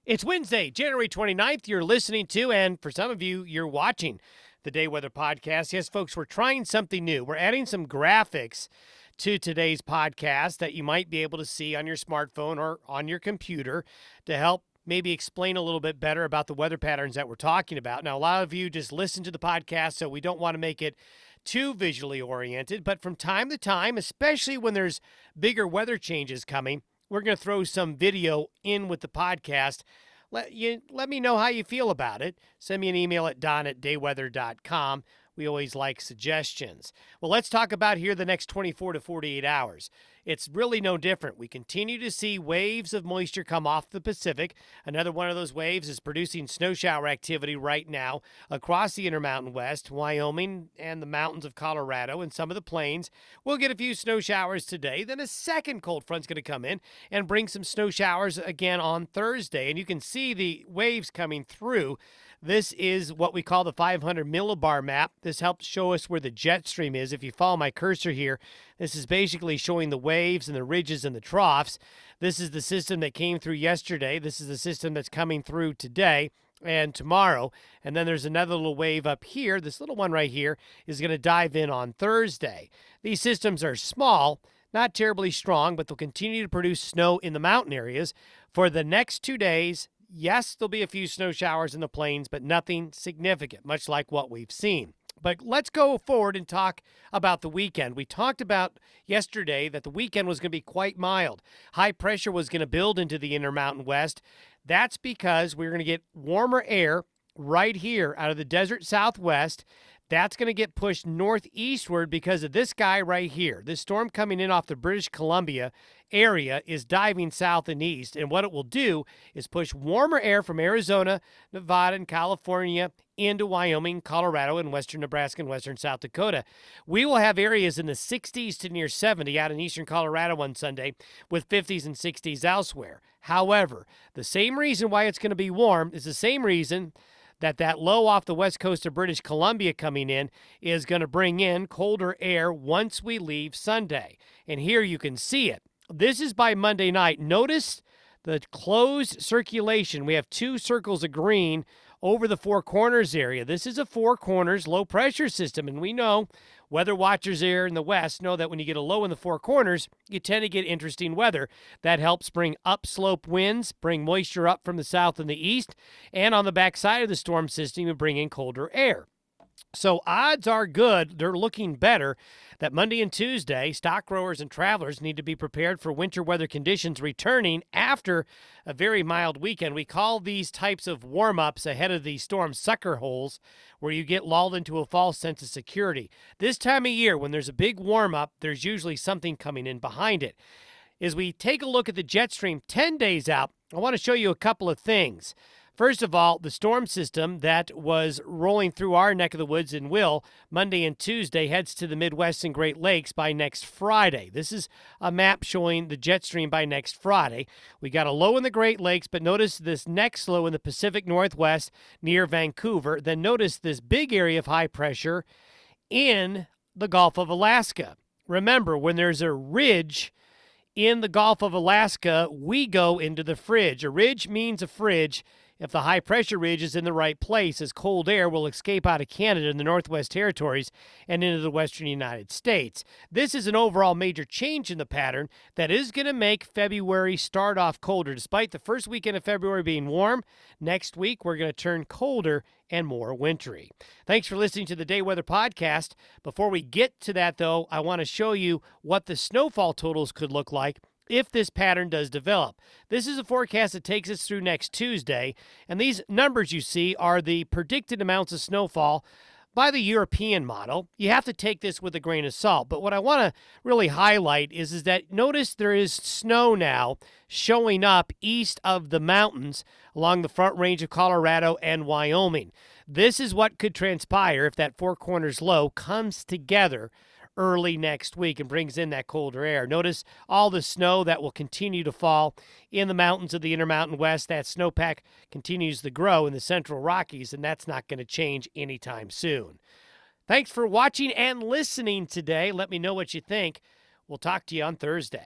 It's Wednesday, January 29th. You're listening to, and for some of you, you're watching the Day Weather Podcast. Yes, folks, we're trying something new. We're adding some graphics to today's podcast that you might be able to see on your smartphone or on your computer to help maybe explain a little bit better about the weather patterns that we're talking about. Now, a lot of you just listen to the podcast, so we don't want to make it too visually oriented, but from time to time, especially when there's bigger weather changes coming, we're going to throw some video in with the podcast. Let me know how you feel about it. Send me an email at don@dayweather.com. We always like suggestions. Well, let's talk about here the next 24 to 48 hours. It's really no different. We continue to see waves of moisture come off the Pacific. Another one of those waves is producing snow shower activity right now across the Intermountain West, Wyoming, and the mountains of Colorado and some of the plains. We'll get a few snow showers today. Then a second cold front's going to come in and bring some snow showers again on Thursday. And you can see the waves coming through. This is what we call the 500 millibar map. This helps show us where the jet stream is. If you follow my cursor here, this is basically showing the waves and the ridges and the troughs. This is the system that came through yesterday. This is the system that's coming through today and tomorrow. And then there's another little wave up here. This little one right here is going to dive in on Thursday. These systems are small, not terribly strong, but they'll continue to produce snow in the mountain areas for the next 2 days. Yes, there'll be a few snow showers in the plains, but nothing significant, much like what we've seen. But let's go forward and talk about the weekend. We talked about yesterday that the weekend was going to be quite mild. High pressure was going to build into the Intermountain West. That's because we're going to get warmer air right here out of the desert Southwest. That's going to get pushed northeastward because of this guy right here. This storm coming in off the British Columbia area is diving south and east. And what it will do is push warmer air from Arizona, Nevada, and California into Wyoming, Colorado, and western Nebraska and western South Dakota. We will have areas in the 60s to near 70 out in eastern Colorado on Sunday with 50s and 60s elsewhere. However, the same reason why it's going to be warm is the same reason that low off the west coast of British Columbia coming in is going to bring in colder air once we leave Sunday. And here you can see it. This is by Monday night. Notice the closed circulation. We have two circles of green over the Four Corners area. This is a Four Corners low pressure system, and we know weather watchers here in the west know that when you get a low in the Four Corners, you tend to get interesting weather. That helps bring upslope winds, bring moisture up from the south and the east, and on the backside of the storm system, you bring in colder air. So odds are good, they're looking better, that Monday and Tuesday, stock growers and travelers need to be prepared for winter weather conditions returning after a very mild weekend. We call these types of warm-ups ahead of the storm sucker holes, where you get lulled into a false sense of security. This time of year, when there's a big warm-up, there's usually something coming in behind it. As we take a look at the jet stream 10 days out, I want to show you a couple of things. First of all, the storm system that was rolling through our neck of the woods and will Monday and Tuesday heads to the Midwest and Great Lakes by next Friday. This is a map showing the jet stream by next Friday. We got a low in the Great Lakes, but notice this next low in the Pacific Northwest near Vancouver. Then notice this big area of high pressure in the Gulf of Alaska. Remember, when there's a ridge in the Gulf of Alaska, we go into the fridge. A ridge means a fridge if the high-pressure ridge is in the right place, as cold air will escape out of Canada and the Northwest Territories and into the western United States. This is an overall major change in the pattern that is going to make February start off colder. Despite the first weekend of February being warm, next week we're going to turn colder and more wintry. Thanks for listening to the Day Weather Podcast. Before we get to that, though, I want to show you what the snowfall totals could look like if this pattern does develop. This is a forecast that takes us through next Tuesday, and these numbers you see are the predicted amounts of snowfall by the European model. You have to take this with a grain of salt, but what I want to really highlight is that notice there is snow now showing up east of the mountains along the Front Range of Colorado and Wyoming. This is what could transpire if that Four Corners low comes together early next week and brings in that colder air. Notice all the snow that will continue to fall in the mountains of the Intermountain West. That snowpack continues to grow in the Central Rockies, and that's not going to change anytime soon. Thanks for watching and listening today. Let me know what you think. We'll talk to you on Thursday.